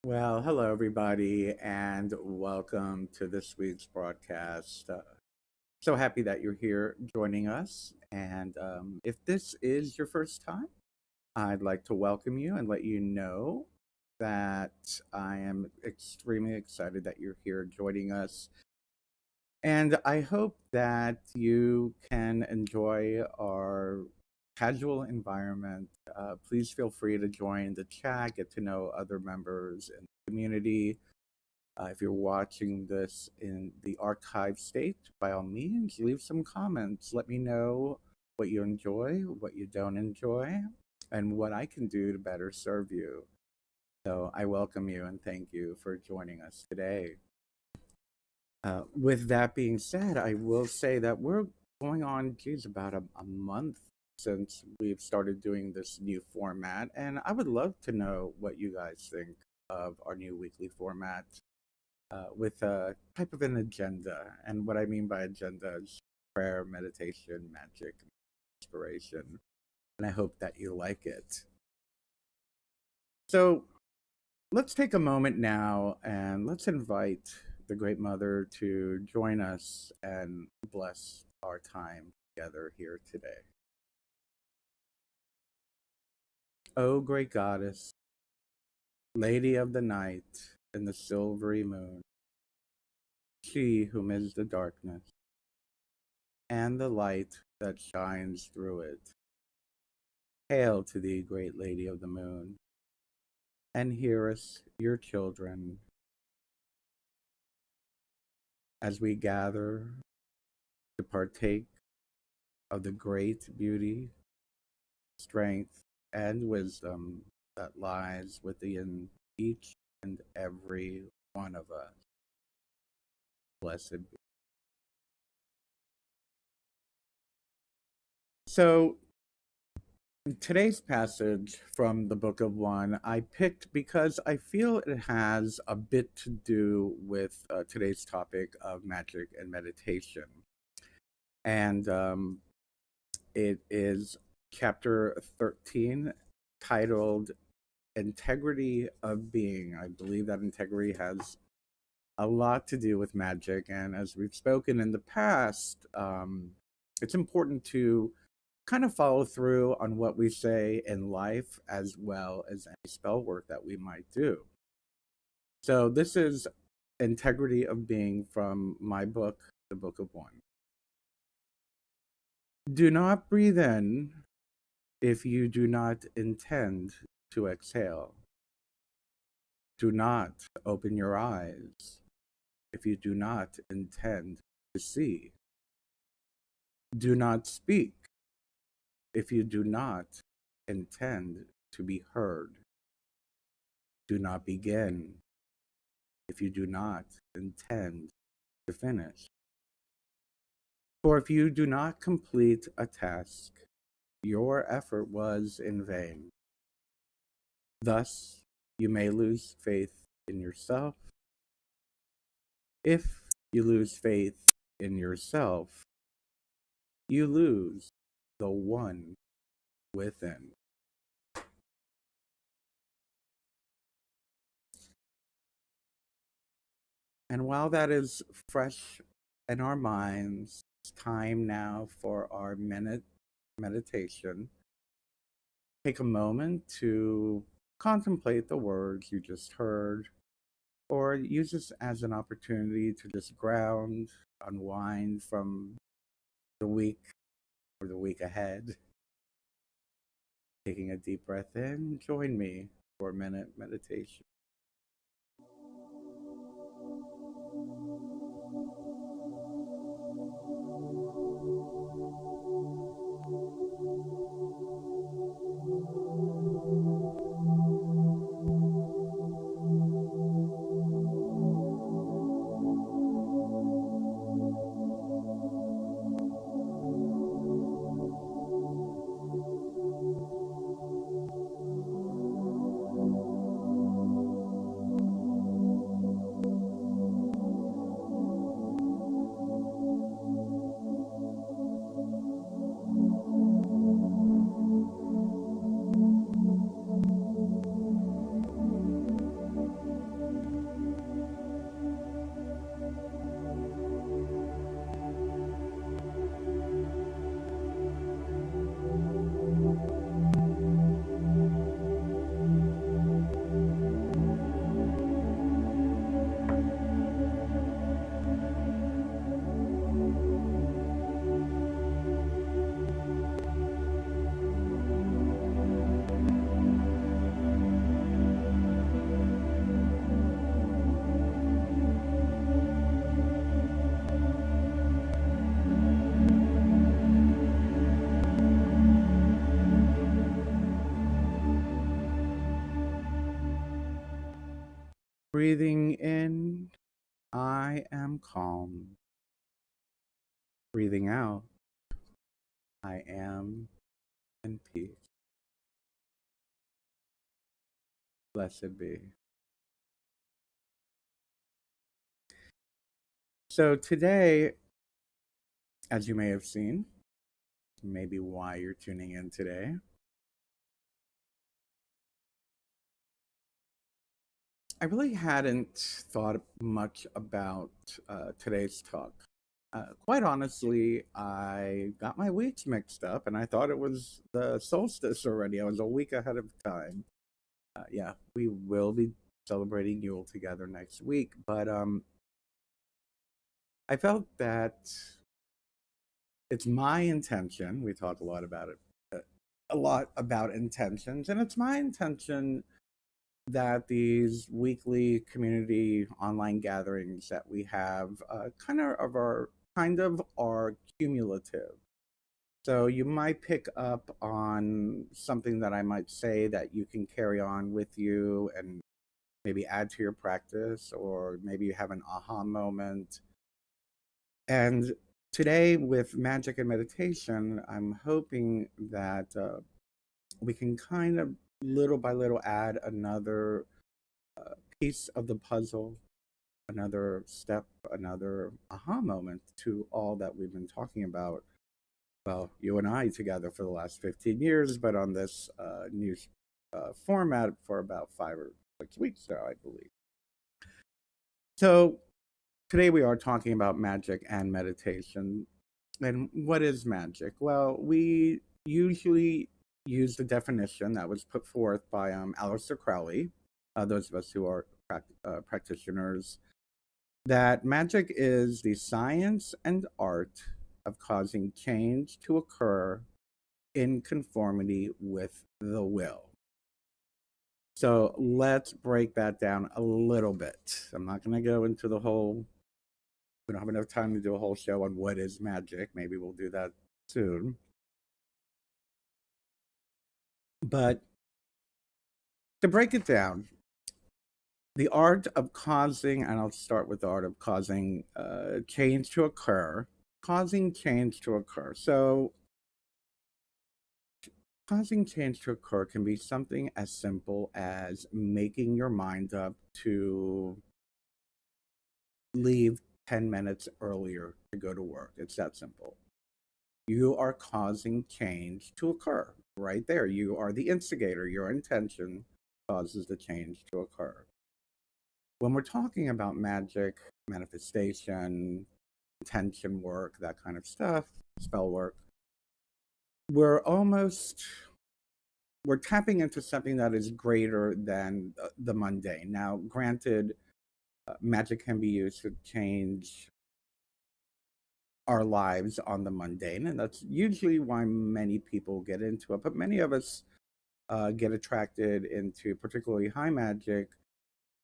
Well, hello, everybody, and welcome to this week's broadcast. So happy that you're here joining us. And if this is your first time, I'd like to welcome you and let you know that I am extremely excited that you're here joining us. And I hope that you can enjoy our casual environment. Please feel free to join the chat, get to know other members in the community. If you're watching this in the archive state, by all means, leave some comments. Let me know what you enjoy, what you don't enjoy, and what I can do to better serve you. So I welcome you and thank you for joining us today. With that being said, I will say that we're going on, geez, about a month since we've started doing this new format, and I would love to know what you guys think of our new weekly format with a type of an agenda. And what I mean by agenda is prayer, meditation, magic, inspiration. And I hope that you like it. So let's take a moment now and let's invite the Great Mother to join us and bless our time together here today. O great goddess, Lady of the night and the silvery moon, she whom is the darkness and the light that shines through it. Hail to thee, great Lady of the moon, and hear us, your children, as we gather to partake of the great beauty, strength, and wisdom that lies within each and every one of us. Blessed be. So, today's passage from the Book of One I picked because I feel it has a bit to do with today's topic of magic and meditation. And it is chapter 13 titled Integrity of Being. I believe that integrity has a lot to do with magic. And as we've spoken in the past, it's important to kind of follow through on what we say in life as well as any spell work that we might do. So this is Integrity of Being from my book, The Book of One. Do not breathe in if you do not intend to exhale. Do not open your eyes if you do not intend to see. Do not speak if you do not intend to be heard. Do not begin if you do not intend to finish. For if you do not complete a task, your effort was in vain. Thus, you may lose faith in yourself. If you lose faith in yourself, you lose the one within. And while that is fresh in our minds, it's time now for our meditation. Take a moment to contemplate the words you just heard, or use this as an opportunity to just ground, unwind from the week or the week ahead. Taking a deep breath in, join me for a minute meditation. Breathing in, I am calm. Breathing out, I am in peace. Blessed be. So today, as you may have seen, maybe why you're tuning in today, I really hadn't thought much about today's talk. Quite honestly, I got my weeks mixed up and I thought it was the solstice already. I was a week ahead of time. Yeah, we will be celebrating Yule together next week, but I felt that it's my intention. We talk a lot about it, a lot about intentions, and it's my intention that these weekly community online gatherings that we have kind of are cumulative. So you might pick up on something that I might say that you can carry on with you and maybe add to your practice, or maybe you have an aha moment. And today, with magic and meditation, I'm hoping that we can kind of little by little add another piece of the puzzle, another step, another aha moment to all that we've been talking about. Well, you and I together for the last 15 years, but on this new format for about 5 or 6 weeks now, I believe. So today we are talking about magic and meditation. And what is magic? Well, we usually use the definition that was put forth by Aleister Crowley, those of us who are practitioners, that magic is the science and art of causing change to occur in conformity with the will. So let's break that down a little bit. I'm not going to go into the whole, we don't have enough time to do a whole show on what is magic. Maybe we'll do that soon. But to break it down, the art of causing, and I'll start with the art of causing change to occur, causing change to occur. So causing change to occur can be something as simple as making your mind up to leave 10 minutes earlier to go to work. It's that simple. You are causing change to occur right there. You are the instigator. Your intention causes the change to occur. When we're talking about magic, manifestation, intention work, that kind of stuff, spell work, we're almost we're tapping into something that is greater than the mundane. Now, granted, magic can be used to change our lives on the mundane, and that's usually why many people get into it. But many of us get attracted into particularly high magic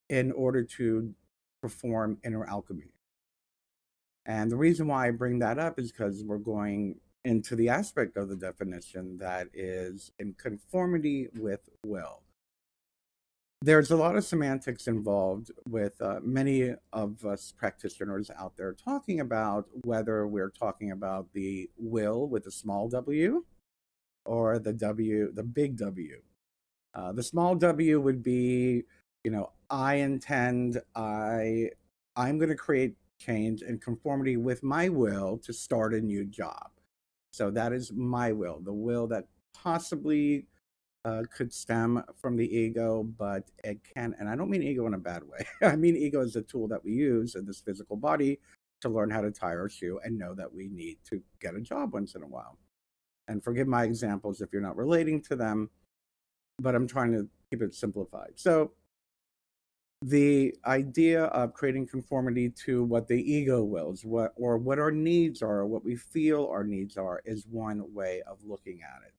in order to perform inner alchemy. And the reason why I bring that up is because we're going into the aspect of the definition that is in conformity with will. There's a lot of semantics involved with many of us practitioners out there talking about whether we're talking about the will with a small w or the W, the big W. The small W would be, I intend, I'm going to create change and conformity with my will to start a new job. So that is my will, the will that possibly could stem from the ego, but it can, and I don't mean ego in a bad way. I mean ego is a tool that we use in this physical body to learn how to tie our shoe and know that we need to get a job once in a while. And forgive my examples if you're not relating to them, but I'm trying to keep it simplified. So the idea of creating conformity to what the ego wills, what our needs are, what we feel our needs are, is one way of looking at it.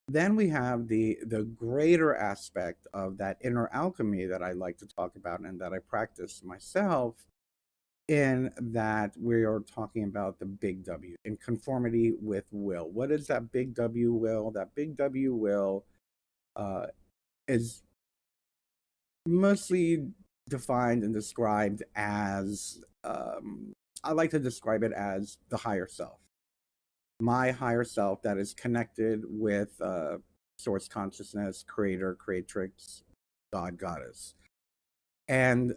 Then we have the greater aspect of that inner alchemy that I like to talk about and that I practice myself, in that we are talking about the big W, in conformity with will. What is that big W will? That big W will is mostly defined and described as, I like to describe it as the higher self. My higher self that is connected with source consciousness, creator, creatrix, God, goddess. And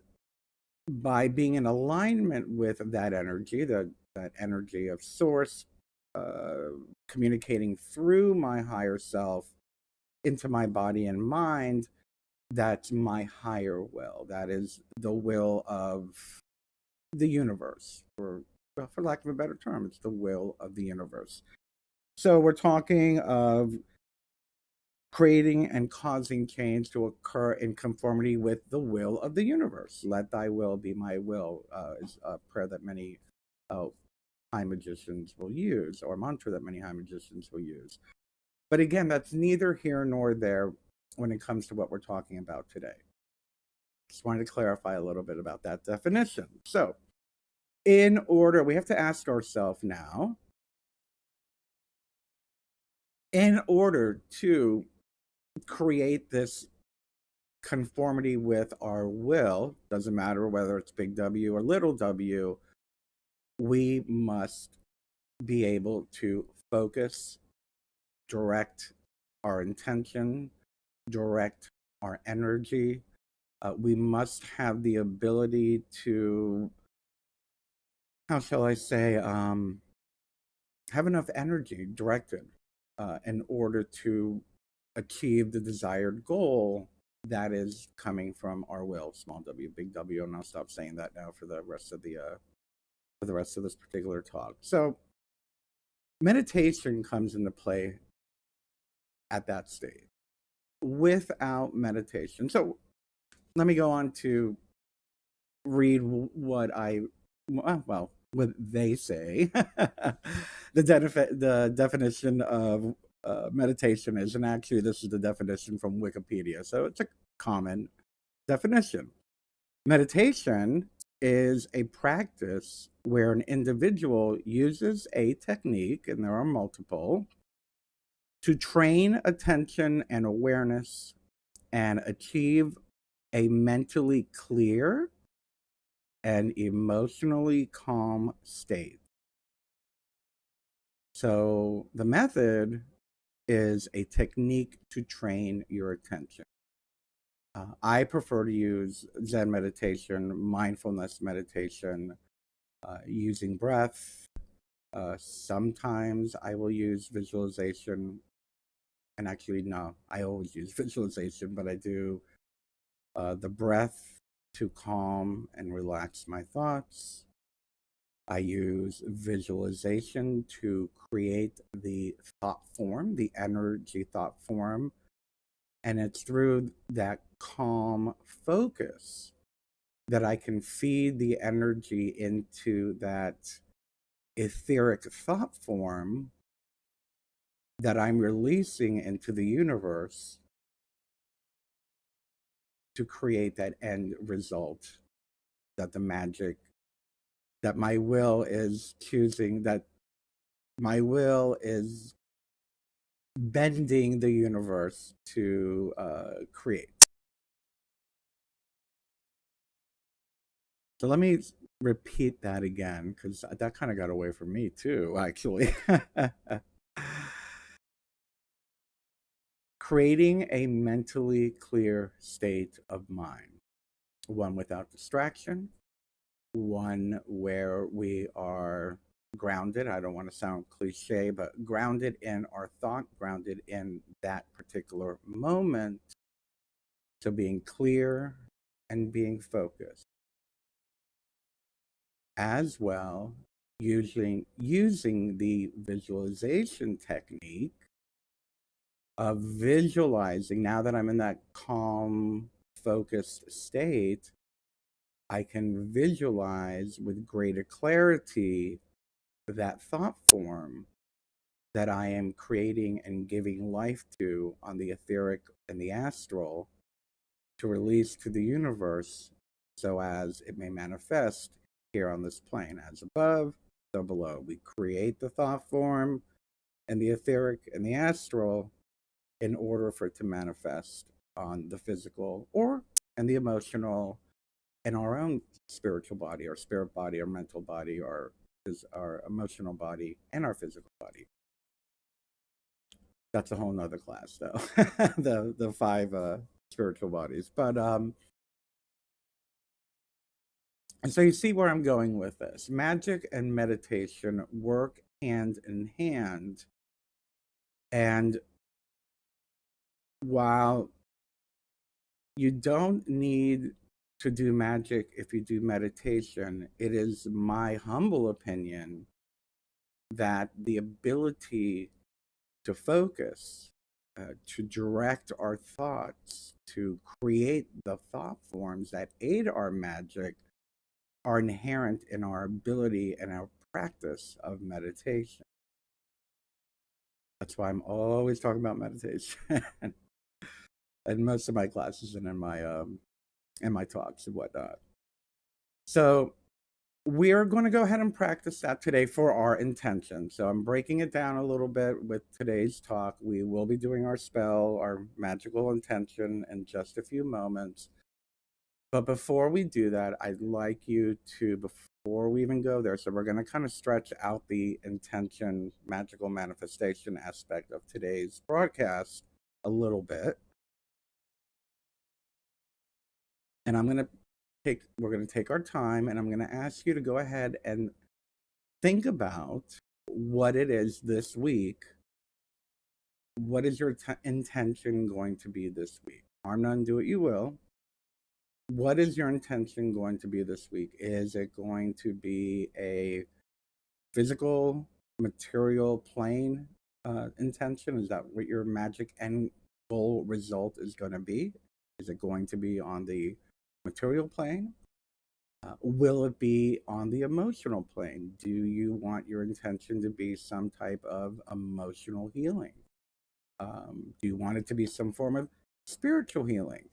by being in alignment with that energy, that energy of source, uh, communicating through my higher self into my body and mind, that's my higher will. That is the will of the universe, or for lack of a better term, it's the will of the universe. So we're talking of creating and causing change to occur in conformity with the will of the universe. Let thy will be my will is a prayer that many uh, high magicians will use, or mantra that many high magicians will use. But again, that's neither here nor there when it comes to what we're talking about today. Just wanted to clarify a little bit about that definition. So, in order, we have to ask ourselves now, in order to create this conformity with our will, doesn't matter whether it's big W or little w, we must be able to focus, direct our intention, direct our energy. We must have the ability to, how shall I say, have enough energy directed in order to achieve the desired goal that is coming from our will, small w, big W. And I'll stop saying that now for the rest of this particular talk. So meditation comes into play at that stage. Without meditation, so let me go on to read what what they say. The definition of meditation is, and actually this is the definition from Wikipedia, so it's a common definition. Meditation is a practice where an individual uses a technique, and there are multiple, to train attention and awareness and achieve a mentally clear and emotionally calm state. So the method is a technique to train your attention. I prefer to use Zen meditation, mindfulness meditation, using breath. Sometimes I will use visualization. And actually, no, I always use visualization, but I do the breath to calm and relax my thoughts. I use visualization to create the thought form, the energy thought form. And it's through that calm focus that I can feed the energy into that etheric thought form that I'm releasing into the universe to create that end result, that the magic, that my will is choosing, that my will is bending the universe to create. So let me repeat that again, because that kind of got away from me too, actually. Creating a mentally clear state of mind, one without distraction, one where we are grounded. I don't want to sound cliche, but grounded in our thought, grounded in that particular moment. So being clear and being focused. As well, using the visualization technique of visualizing, now that I'm in that calm, focused state, I can visualize with greater clarity that thought form that I am creating and giving life to on the etheric and the astral to release to the universe so as it may manifest here on this plane. As above, so below. We create the thought form and the etheric and the astral in order for it to manifest on the physical or and the emotional in our own spiritual body, our spirit body, our mental body, our emotional body, and our physical body. That's a whole nother class, though. The five spiritual bodies, but and so you see where I'm going with this. Magic and meditation work hand in hand, and while you don't need to do magic if you do meditation, it is my humble opinion that the ability to focus, to direct our thoughts, to create the thought forms that aid our magic are inherent in our ability and our practice of meditation. That's why I'm always talking about meditation in most of my classes and in my talks and whatnot. So we're going to go ahead and practice that today for our intention. So I'm breaking it down a little bit with today's talk. We will be doing our spell, our magical intention in just a few moments. But before we do that, I'd like you to, before we even go there, so we're going to kind of stretch out the intention, magical manifestation aspect of today's broadcast a little bit. And we're going to take our time, and I'm going to ask you to go ahead and think about what it is this week. What is your intention going to be this week? Harm none, do what you will. What is your intention going to be this week? Is it going to be a physical, material plane intention? Is that what your magic end goal result is going to be? Is it going to be on the material plane? Will it be on the emotional plane? Do you want your intention to be some type of emotional healing? Do you want it to be some form of spiritual healing?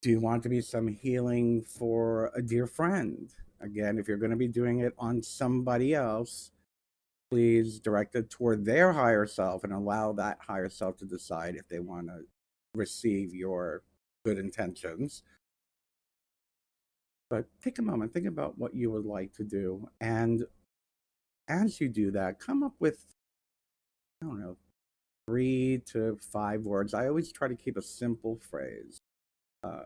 Do you want to be some healing for a dear friend? Again, if you're going to be doing it on somebody else, please direct it toward their higher self and allow that higher self to decide if they want to receive your good intentions. But take a moment, think about what you would like to do. And as you do that, come up with, I don't know, 3 to 5 words. I always try to keep a simple phrase. Uh,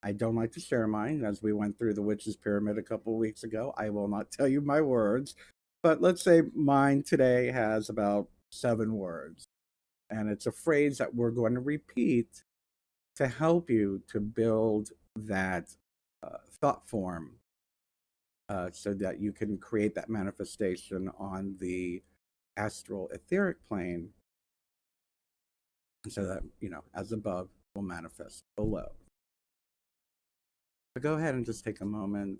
I don't like to share mine, as we went through the witch's pyramid a couple of weeks ago. I will not tell you my words, but let's say mine today has about 7 words. And it's a phrase that we're going to repeat to help you to build that thought form so that you can create that manifestation on the astral etheric plane so that, as above will manifest below. So go ahead and just take a moment.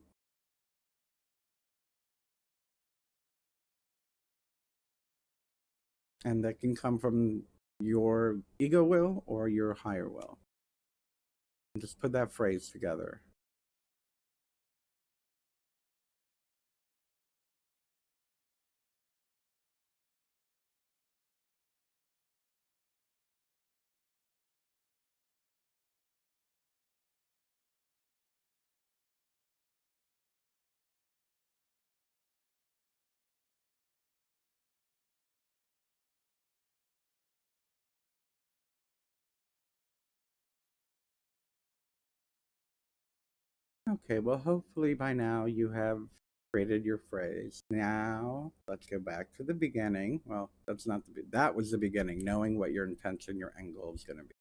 And that can come from your ego will or your higher will. And just put that phrase together. Okay, well, hopefully by now you have created your phrase. Now, let's go back to the beginning. Well, that was the beginning, knowing what your intention, your end goal is going to be.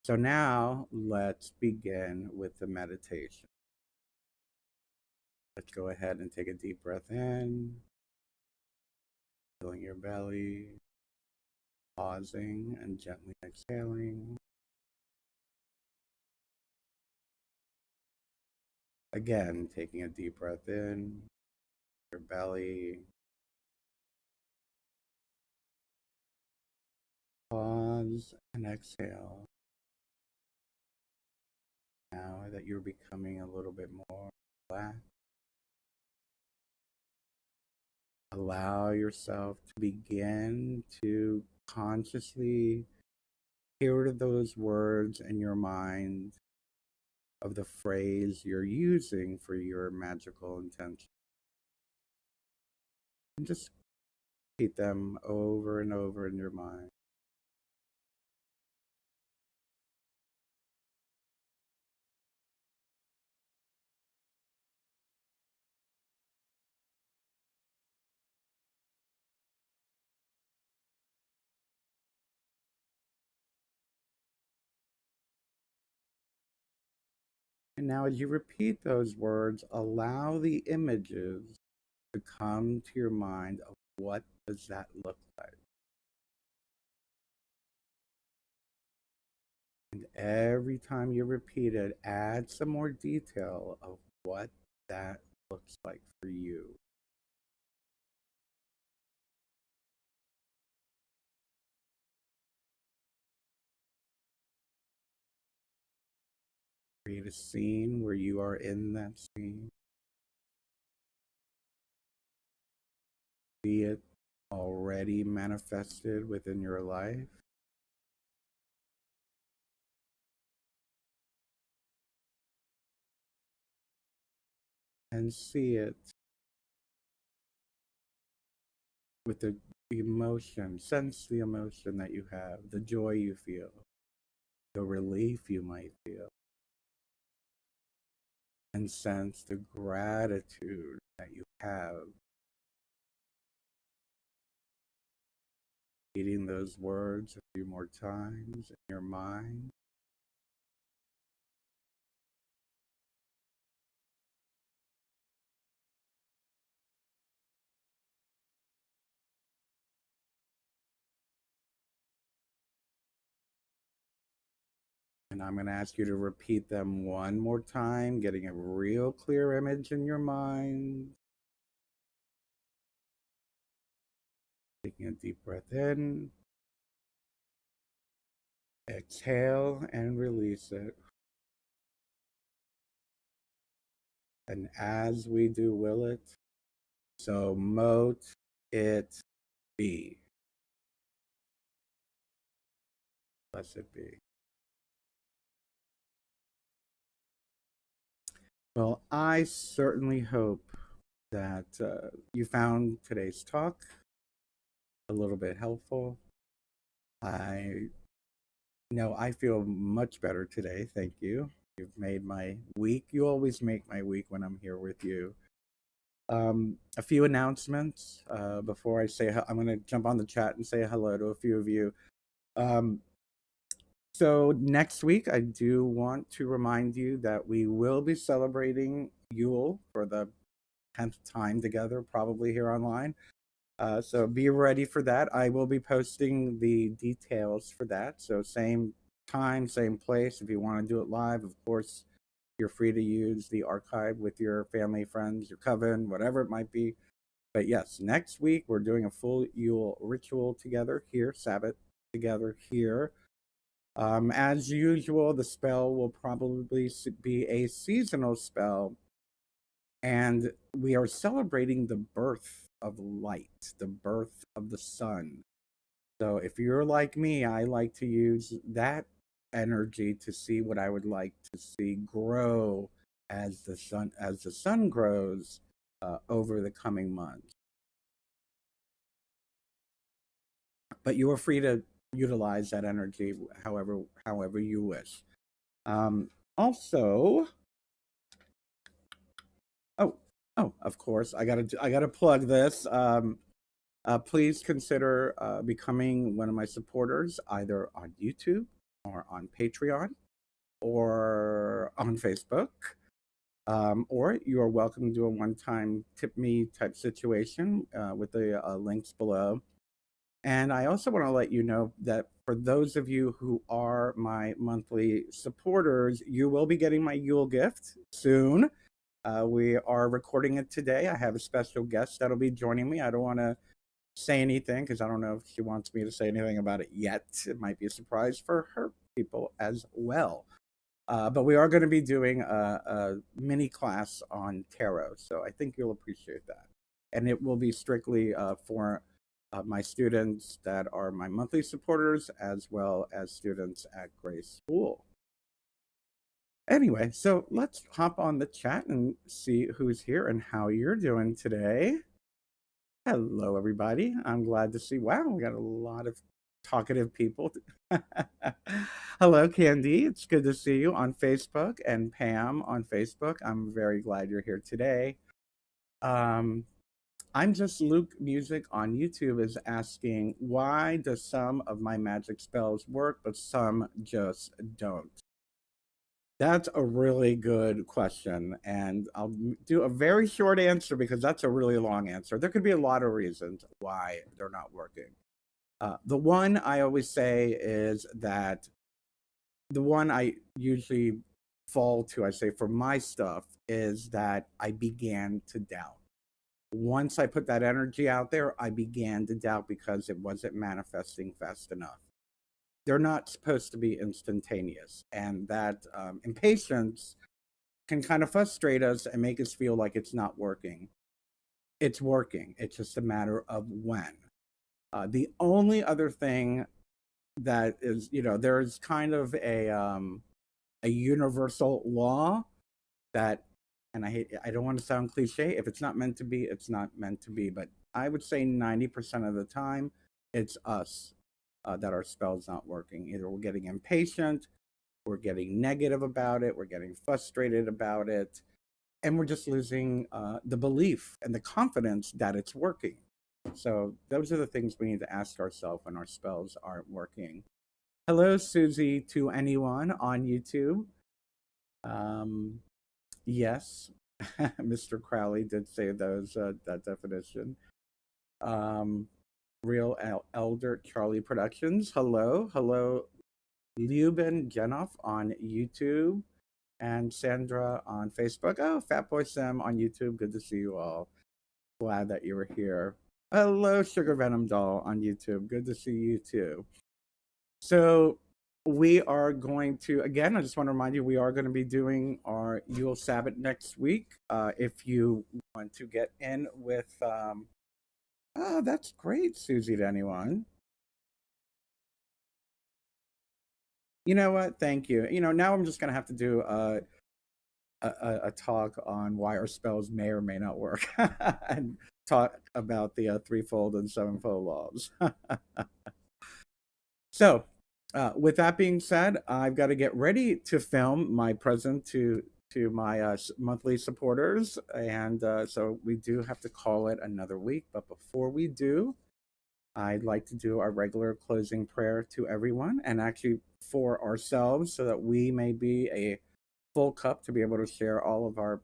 So now let's begin with the meditation. Let's go ahead and take a deep breath in, filling your belly, pausing and gently exhaling. Again, taking a deep breath in, your belly, pause and exhale. Now that you're becoming a little bit more relaxed, allow yourself to begin to consciously hear those words in your mind of the phrase you're using for your magical intention. And just repeat them over and over in your mind. And now, as you repeat those words, allow the images to come to your mind of what does that look like. And every time you repeat it, add some more detail of what that looks like for you. Create a scene where you are in that scene. See it already manifested within your life. And see it with the emotion, sense the emotion that you have, the joy you feel, the relief you might feel, and sense the gratitude that you have. Repeating those words a few more times in your mind. And I'm going to ask you to repeat them one more time, getting a real clear image in your mind. Taking a deep breath in, exhale, and release it. And as we do will it, so mote it be. Blessed be. Well, I certainly hope that you found today's talk a little bit helpful. I know I feel much better today. Thank you. You've made my week. You always make my week when I'm here with you. A few announcements before I say I'm going to jump on the chat and say hello to a few of you. Um, so next week, I do want to remind you that we will be celebrating Yule for the 10th time together, probably here online. So be ready for that. I will be posting the details for that. So same time, same place. If you want to do it live, of course, you're free to use the archive with your family, friends, your coven, whatever it might be. But yes, next week we're doing a full Yule ritual together here, Sabbath together here. As usual, the spell will probably be a seasonal spell, and we are celebrating the birth of light, the birth of the sun. So if you're like me, I like to use that energy to see what I would like to see grow as the sun grows over the coming months. But you are free to utilize that energy however you wish. Also, oh of course, I gotta plug this. Please consider becoming one of my supporters either on YouTube or on Patreon or on Facebook. Or you are welcome to do a one-time tip me type situation with the links below. And I also want to let you know that for those of you who are my monthly supporters, you will be getting my Yule gift soon. We are recording it today. I have a special guest that'll be joining me. I don't want to say anything because I don't know if she wants me to say anything about it yet. It might be a surprise for her people as well. But we are going to be doing a mini class on tarot, so I think you'll appreciate that. And it will be strictly for my students that are my monthly supporters, as well as students at Grace School. Anyway, so let's hop on the chat and see who's here and how you're doing today. Hello, everybody. I'm glad to see. Wow, we got a lot of talkative people. Hello, Candy. It's good to see you on Facebook, and Pam on Facebook. I'm very glad you're here today. Um, I'm just Luke Music on YouTube is asking, why does some of my magic spells work, but some just don't? That's a really good question, and I'll do a very short answer because that's a really long answer. There could be a lot of reasons why they're not working. The one I always say is that the one I usually fall to, I say for my stuff, is that I began to doubt. Once I put that energy out there, I began to doubt because it wasn't manifesting fast enough. They're not supposed to be instantaneous, and that impatience can kind of frustrate us and make us feel like it's not working. It's working. It's just a matter of when. The only other thing that is, there's kind of a universal law that, and I don't want to sound cliche. If it's not meant to be, it's not meant to be. But I would say 90% of the time, it's us that our spell's not working. Either we're getting impatient, we're getting negative about it, we're getting frustrated about it, and we're just losing the belief and the confidence that it's working. So those are the things we need to ask ourselves when our spells aren't working. Hello, Susie, to anyone on YouTube. Um, yes, Mr. Crowley did say those that definition. Um, Elder Charlie Productions. Hello, hello, Liuben Genoff on YouTube and Sandra on Facebook. Oh, Fatboy Sam on YouTube. Good to see you all. Glad that you were here. Hello, Sugar Venom Doll on YouTube. Good to see you too. So we are going to, again, I just want to remind you, we are going to be doing our Yule Sabbath next week. If you want to get in with, oh, that's great, Susie, to anyone. You know what? Thank you. Now I'm just going to have to do a talk on why our spells may or may not work and talk about the threefold and sevenfold laws. So, with that being said, I've got to get ready to film my present to my monthly supporters, and so we do have to call it another week. But before we do, I'd like to do our regular closing prayer to everyone, and actually for ourselves, so that we may be a full cup to be able to share all of our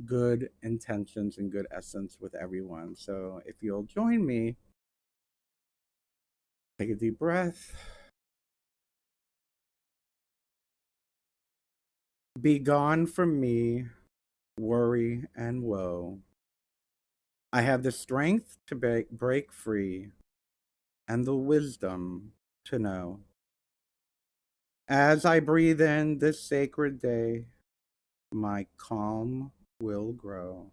good intentions and good essence with everyone. So if you'll join me, take a deep breath. Be gone from me, worry and woe. I have the strength to break free and the wisdom to know. As I breathe in this sacred day, my calm will grow.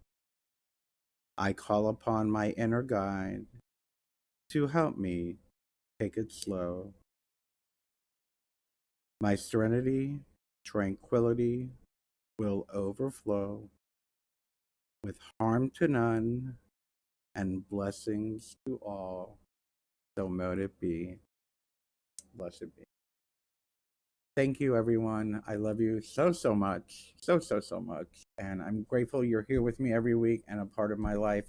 I call upon my inner guide to help me take it slow. My serenity, tranquility will overflow with harm to none and blessings to all. So mote it be. Blessed be. Thank you, everyone. I love you so, so much. So, so, so much. And I'm grateful you're here with me every week and a part of my life.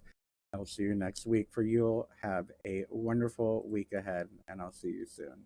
I'll see you next week for you'll have a wonderful week ahead, and I'll see you soon.